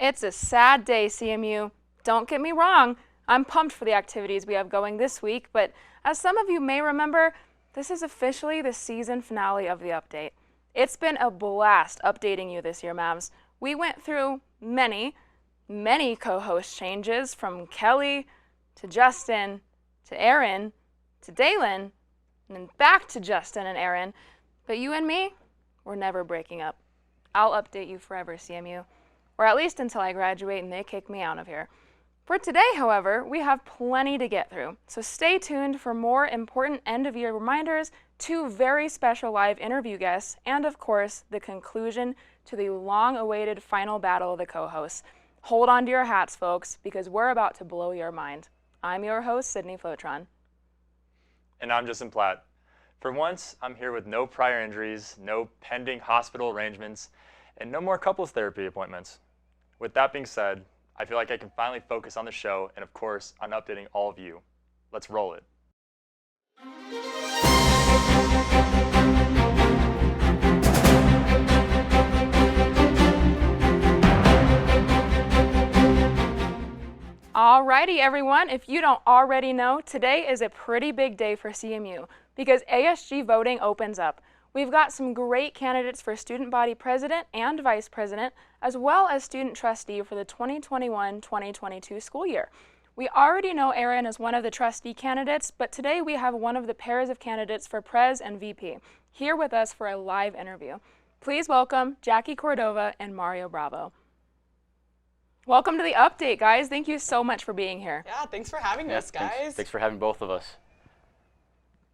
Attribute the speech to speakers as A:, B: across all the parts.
A: It's a sad day, CMU. Don't get me wrong, I'm pumped for the activities we have going this week, but as some of you may remember, this is officially the season finale of the update. It's been a blast updating you this year, Mavs. We went through many co-host changes, from Kelly to Justin to Aaron to Dalen, and then back to Justin and Aaron. But you and me, we're never breaking up. I'll update you forever, CMU. Or at least until I graduate and they kick me out of here. For today, however, we have plenty to get through, so stay tuned for more important end-of-year reminders, 2 very special live interview guests, and of course, the conclusion to the long-awaited final battle of the co-hosts. Hold on to your hats, folks, because we're about to blow your mind. I'm your host, Sydney Flotron.
B: And I'm Justin Platt. For once, I'm here with no prior injuries, no pending hospital arrangements, and no more couples therapy appointments. With that being said, I feel like I can finally focus on the show and, of course, on updating all of you. Let's roll it.
A: Alrighty, everyone, if you don't already know, today is a pretty big day for CMU because ASG voting opens up. We've got some great candidates for student body president and vice president, as well as student trustee for the 2021-2022 school year. We already know Aaron is one of the trustee candidates, but today we have one of the pairs of candidates for Prez and VP here with us for a live interview. Please welcome Jackie Cordova and Mario Bravo. Welcome to the update, guys. Thank you so much for being here.
C: Yeah, thanks for having us, guys.
B: Thanks for having both of us.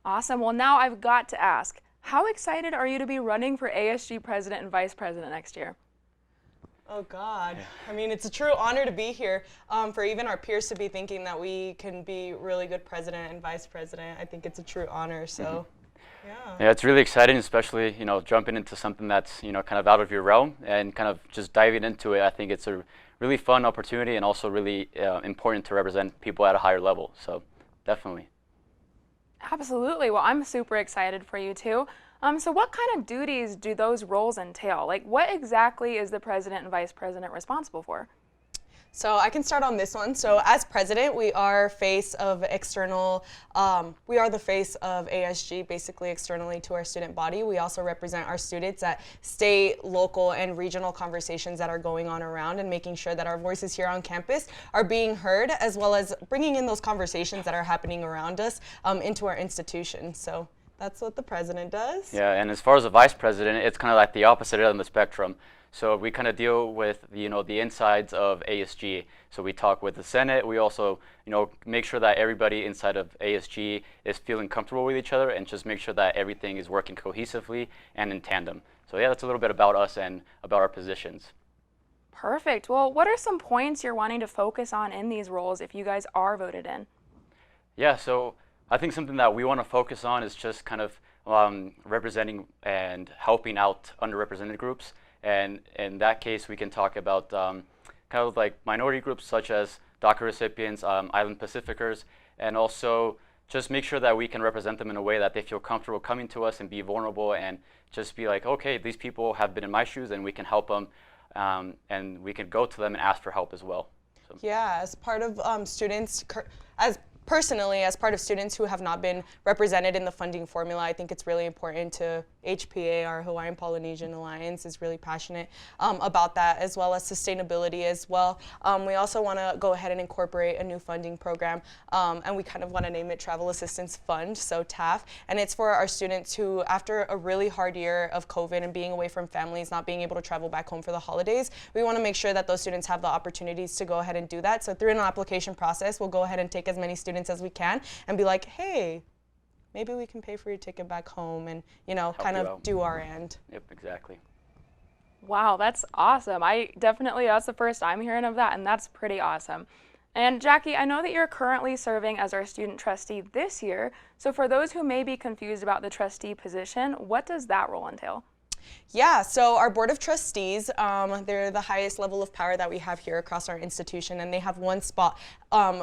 A: Awesome. Well, now I've got to ask, how excited are you to be running for ASG president and vice president next year?
C: Oh, God. I mean, it's a true honor to be here. For even our peers to be thinking that we can be really good president and vice president, I think it's a true honor. So,
D: yeah, it's really exciting, especially, jumping into something that's, kind of out of your realm and kind of just diving into it. I think it's a really fun opportunity and also really important to represent people at a higher level. So, definitely.
A: Absolutely. Well, I'm super excited for you too. So what kind of duties do those roles entail? Like, what exactly is the president and vice president responsible for?
C: So I can start on this one. So as president, we are face of external, we are the face of ASG, basically externally to our student body. We also represent our students at state, local, and regional conversations that are going on around and making sure that our voices here on campus are being heard, as well as bringing in those conversations that are happening around us into our institution. So that's what the president does.
D: Yeah, and as far as the vice president, it's kind of like the opposite end of the spectrum. So we kind of deal with, the insides of ASG. So we talk with the Senate. We also, make sure that everybody inside of ASG is feeling comfortable with each other and just make sure that everything is working cohesively and in tandem. So yeah, that's a little bit about us and about our positions.
A: Perfect. Well, what are some points you're wanting to focus on in these roles if you guys are voted in?
D: Yeah, so I think something that we want to focus on is just kind of representing and helping out underrepresented groups. And in that case, we can talk about kind of like minority groups such as DACA recipients, Island Pacificers, and also just make sure that we can represent them in a way that they feel comfortable coming to us and be vulnerable and just be like, okay, these people have been in my shoes and we can help them, and we can go to them and ask for help as well. So.
C: Yeah, as part of students, personally, as part of students who have not been represented in the funding formula, I think it's really important to HPA, our Hawaiian Polynesian Alliance, is really passionate about that, as well as sustainability as well. We also want to go ahead and incorporate a new funding program, and we kind of want to name it Travel Assistance Fund, so TAF, and it's for our students who, after a really hard year of COVID and being away from families, not being able to travel back home for the holidays, we want to make sure that those students have the opportunities to go ahead and do that. So through an application process, we'll go ahead and take as many students as we can and be like, hey, maybe we can pay for your ticket back home and, kind of do our end.
D: Yep, exactly.
A: Wow, that's awesome. That's the first I'm hearing of that, and that's pretty awesome. And Jackie, I know that you're currently serving as our student trustee this year. So for those who may be confused about the trustee position, what does that role entail?
C: Yeah, so our Board of Trustees, they're the highest level of power that we have here across our institution, and they have one spot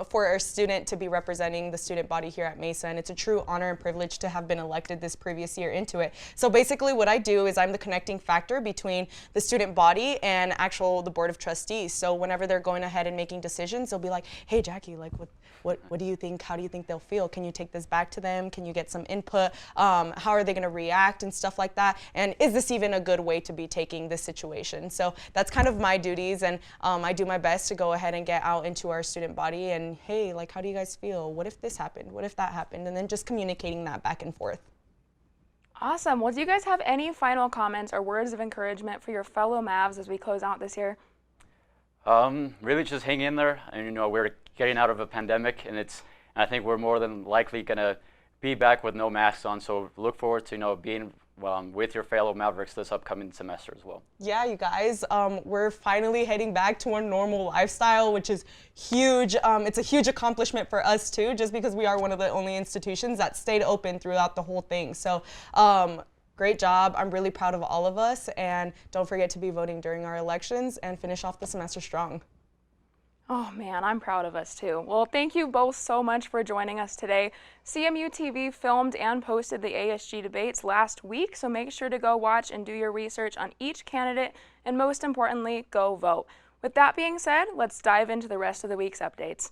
C: for a student to be representing the student body here at Mesa, and it's a true honor and privilege to have been elected this previous year into it. So basically what I do is I'm the connecting factor between the student body and the Board of Trustees. So whenever they're going ahead and making decisions, they'll be like, hey Jackie, like what do you think? How do you think they'll feel? Can you take this back to them? Can you get some input? How are they going to react and stuff like that? And is this even a good way to be taking this situation? So that's kind of my duties, and I do my best to go ahead and get out into our student body and, hey, like, how do you guys feel? What if this happened? What if that happened? And then just communicating that back and forth.
A: Awesome. Well, do you guys have any final comments or words of encouragement for your fellow Mavs as we close out this year?
D: Really just hang in there, and we're getting out of a pandemic, and I think we're more than likely gonna be back with no masks on. So look forward to being with your fellow Mavericks this upcoming semester as well.
C: Yeah, you guys, we're finally heading back to a normal lifestyle, which is huge. It's a huge accomplishment for us too, just because we are one of the only institutions that stayed open throughout the whole thing. So great job. I'm really proud of all of us, and don't forget to be voting during our elections and finish off the semester strong.
A: Oh man, I'm proud of us too. Well, thank you both so much for joining us today. CMU-TV filmed and posted the ASG debates last week, so make sure to go watch and do your research on each candidate, and most importantly, go vote. With that being said, let's dive into the rest of the week's updates.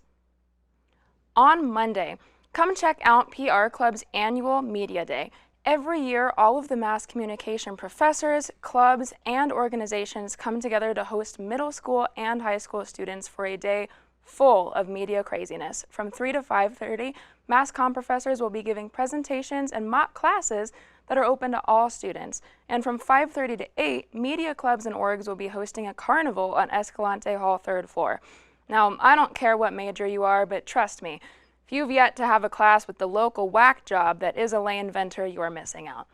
A: On Monday, come check out PR Club's annual Media Day. Every year, all of the mass communication professors, clubs, and organizations come together to host middle school and high school students for a day full of media craziness. From 3 to 5:30, mass comm professors will be giving presentations and mock classes that are open to all students. And from 5:30 to 8, media clubs and orgs will be hosting a carnival on Escalante Hall 3rd floor. Now, I don't care what major you are, but trust me, if you've yet to have a class with the local whack job that is a lane Venter, you are missing out.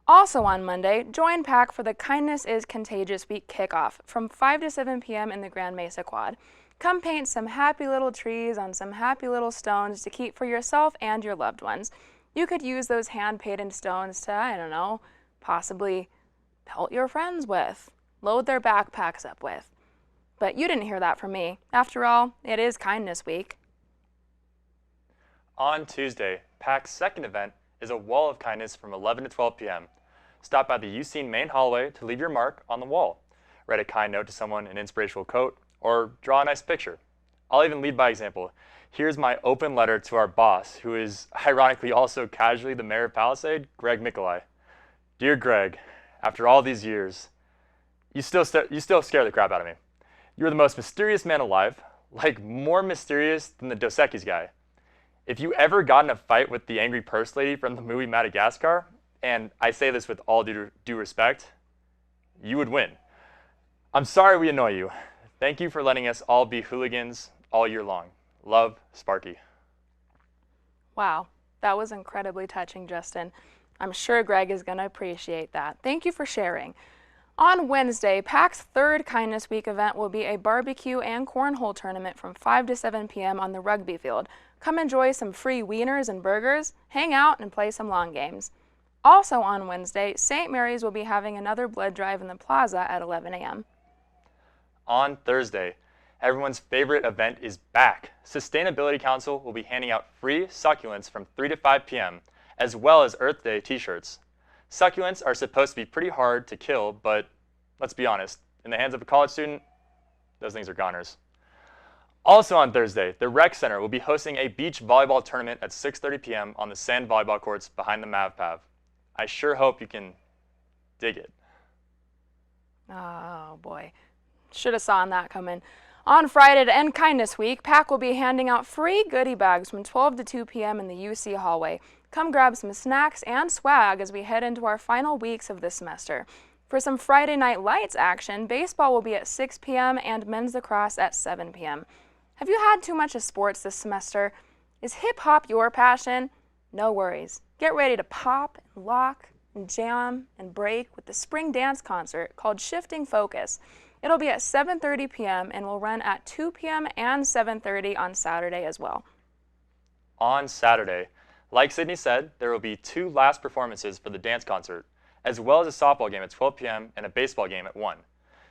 A: Also on Monday, join PAC for the Kindness is Contagious Week kickoff from 5 to 7 p.m. in the Grand Mesa Quad. Come paint some happy little trees on some happy little stones to keep for yourself and your loved ones. You could use those hand-painted stones to, I don't know, possibly pelt your friends with, load their backpacks up with. But you didn't hear that from me. After all, it is Kindness Week.
B: On Tuesday, PAC's second event is a Wall of Kindness from 11 to 12 p.m. Stop by the UC main hallway to leave your mark on the wall. Write a kind note to someone, an inspirational quote, or draw a nice picture. I'll even lead by example. Here's my open letter to our boss, who is ironically also casually the mayor of Palisade, Greg Mikolai. Dear Greg, after all these years, you still scare the crap out of me. You're the most mysterious man alive, like more mysterious than the Dos Equis guy. If you ever got in a fight with the angry purse lady from the movie Madagascar, and I say this with all due respect, you would win. I'm sorry we annoy you. Thank you for letting us all be hooligans all year long. Love, Sparky.
A: Wow, that was incredibly touching, Justin. I'm sure Greg is going to appreciate that. Thank you for sharing. On Wednesday, PAC's third Kindness Week event will be a barbecue and cornhole tournament from 5 to 7 p.m. on the rugby field. Come enjoy some free wieners and burgers, hang out, and play some long games. Also on Wednesday, St. Mary's will be having another blood drive in the plaza at 11 a.m.
B: On Thursday, everyone's favorite event is back. Sustainability Council will be handing out free succulents from 3 to 5 p.m., as well as Earth Day t-shirts. Succulents are supposed to be pretty hard to kill, but let's be honest, in the hands of a college student, those things are goners. Also on Thursday, the Rec Center will be hosting a beach volleyball tournament at 6:30 p.m. on the sand volleyball courts behind the MavPav. I sure hope you can dig it.
A: Oh boy, should have saw that coming. On Friday to end Kindness Week, PAC will be handing out free goodie bags from 12 to 2 p.m. in the UC hallway. Come grab some snacks and swag as we head into our final weeks of this semester. For some Friday Night Lights action, baseball will be at 6 p.m. and men's lacrosse at 7 p.m. Have you had too much of sports this semester? Is hip-hop your passion? No worries. Get ready to pop and lock and jam and break with the spring dance concert called Shifting Focus. It'll be at 7:30 p.m. and will run at 2 p.m. and 7:30 on Saturday as well.
B: On Saturday, like Sydney said, there will be 2 last performances for the dance concert. as well as a softball game at 12 p.m. and a baseball game at 1.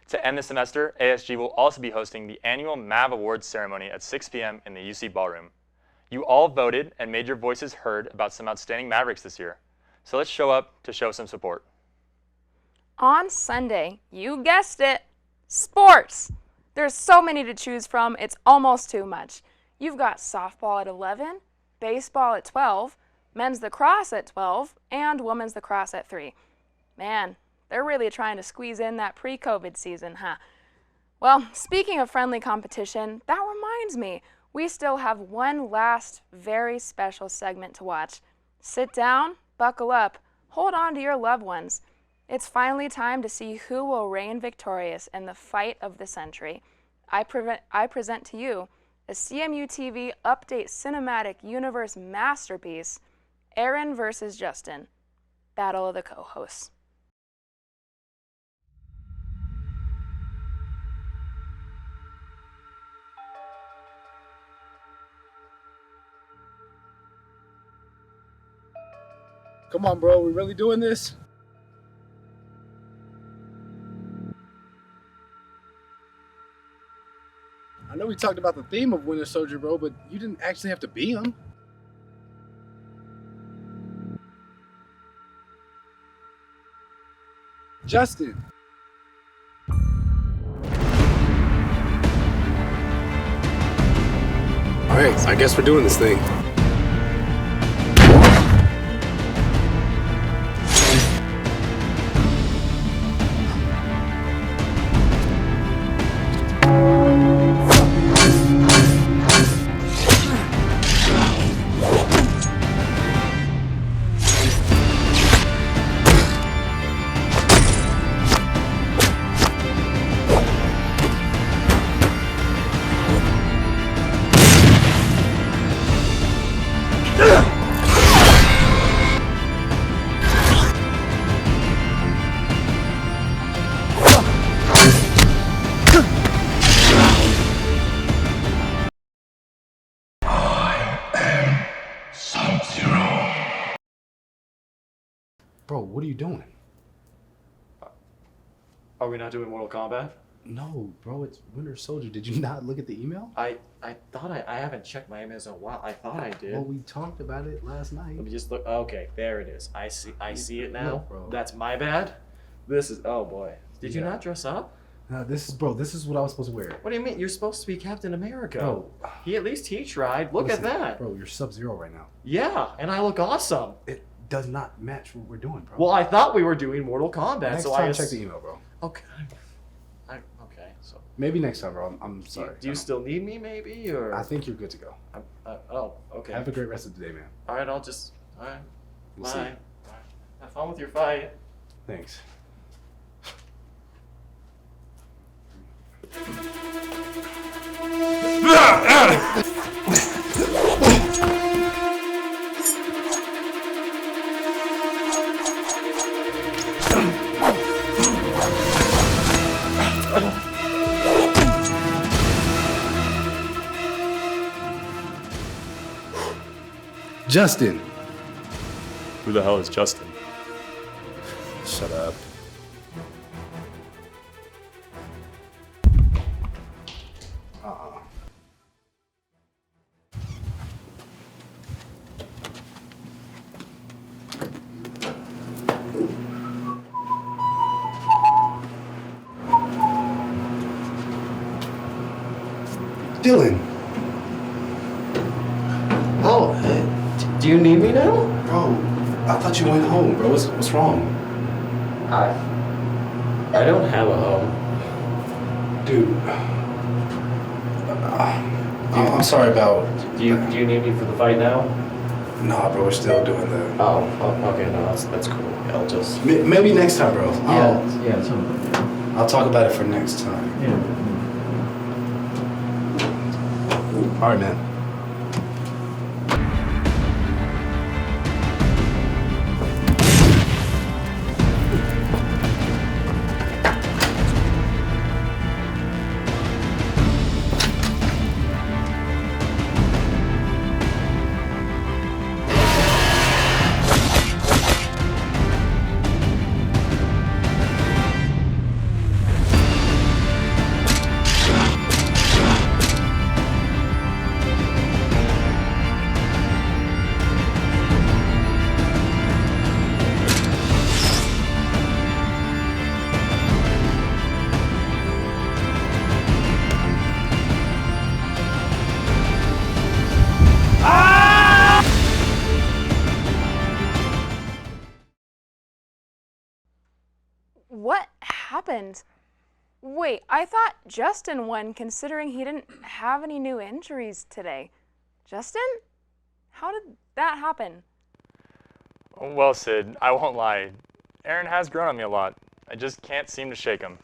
B: To end the semester, ASG will also be hosting the annual MAV Awards ceremony at 6 p.m. in the UC Ballroom. You all voted and made your voices heard about some outstanding Mavericks this year. So let's show up to show some support.
A: On Sunday, you guessed it, sports. There's so many to choose from, it's almost too much. You've got softball at 11, baseball at 12, men's lacrosse at 12, and women's lacrosse at 3. Man, they're really trying to squeeze in that pre-COVID season, huh? Well, speaking of friendly competition, that reminds me, we still have one last very special segment to watch. Sit down, buckle up, hold on to your loved ones. It's finally time to see who will reign victorious in the fight of the century. I present to you a CMU-TV Update Cinematic Universe masterpiece, Aaron versus Justin, Battle of the Co-Hosts.
E: Come on, bro. We really doing this? I know we talked about the theme of Winter Soldier, bro, but you didn't actually have to be him. Justin. All right, I guess we're doing this thing. Bro, what are you doing?
F: Are we not doing Mortal Kombat?
E: No, bro, it's Winter Soldier. Did you not look at the email?
F: I thought I haven't checked my emails in a while. I thought I did.
E: Well, we talked about it last night.
F: Let me just look. Okay, there it is. I see it now.
E: Look, bro.
F: That's my bad. This is, oh boy. Did you
E: Yeah.
F: not dress up?
E: This is what I was supposed to wear.
F: What do you mean? You're supposed to be Captain America.
E: Bro.
F: At least he tried. Look
E: Listen,
F: at that.
E: Bro, you're Sub-Zero right now.
F: Yeah, and I look awesome.
E: It does not match what we're doing, bro.
F: Well, I thought we were doing Mortal Kombat,
E: next
F: so
E: time,
F: I
E: check the email, bro.
F: Okay. Okay, so.
E: Maybe next time, bro. I'm
F: Do
E: sorry.
F: you still need me, maybe, or?
E: I think you're good to go.
F: Oh, okay.
E: Have a great rest of the day, man.
F: All right, I'll just. All right.
E: We'll
F: Bye.
E: see.
F: All right. Have fun with your fight.
E: Thanks. Justin.
B: Who the hell is Justin?
E: Shut up. Dylan.
F: Oh, do you need me now?
E: Bro, I thought you went home, bro. What's wrong?
F: I don't have a home.
E: Dude. I'm sorry about...
F: Do you need me for the fight now?
E: Nah, bro, we're still doing that.
F: Oh, okay, no, that's cool. I'll just.
E: Maybe next time, bro.
F: Yeah, totally.
E: I'll talk about it for next time.
F: Yeah.
E: All right, man.
A: happened? Wait, I thought Justin won considering he didn't have any new injuries today. Justin? How did that happen?
B: Well, Sid, I won't lie. Aaron has grown on me a lot. I just can't seem to shake him.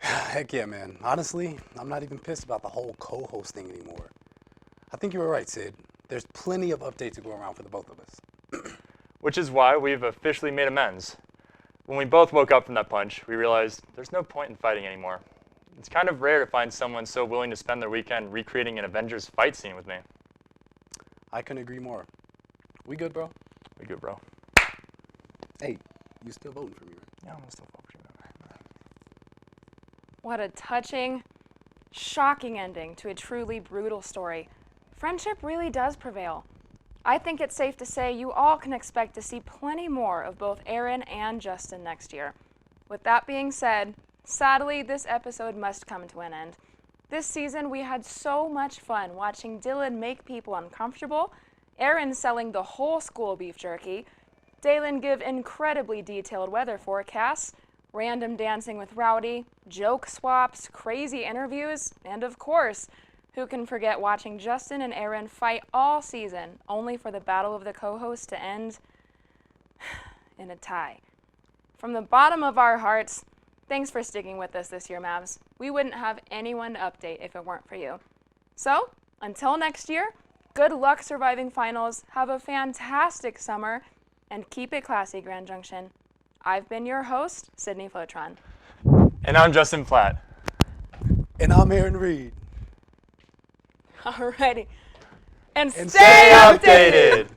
E: Heck yeah, man. Honestly, I'm not even pissed about the whole co-host thing anymore. I think you were right, Sid. There's plenty of updates to go around for the both of us.
B: Which is why we've officially made amends. When we both woke up from that punch, we realized there's no point in fighting anymore. It's kind of rare to find someone so willing to spend their weekend recreating an Avengers fight scene with me.
E: I couldn't agree more. We good, bro?
B: We good, bro.
E: Hey, you still voting for me, right?
B: Yeah, I'm still focusing on that.
A: What a touching, shocking ending to a truly brutal story. Friendship really does prevail. I think it's safe to say you all can expect to see plenty more of both Aaron and Justin next year. With that being said, sadly, this episode must come to an end. This season, we had so much fun watching Dylan make people uncomfortable, Aaron selling the whole school beef jerky, Dalen give incredibly detailed weather forecasts, random dancing with Rowdy, joke swaps, crazy interviews, and of course, who can forget watching Justin and Aaron fight all season, only for the battle of the co-hosts to end in a tie. From the bottom of our hearts, thanks for sticking with us this year, Mavs. We wouldn't have anyone to update if it weren't for you. So, until next year, good luck surviving finals, have a fantastic summer, and keep it classy, Grand Junction. I've been your host, Sydney Flotron.
B: And I'm Justin Platt.
E: And I'm Aaron Reed.
A: Alrighty. And
B: Stay updated!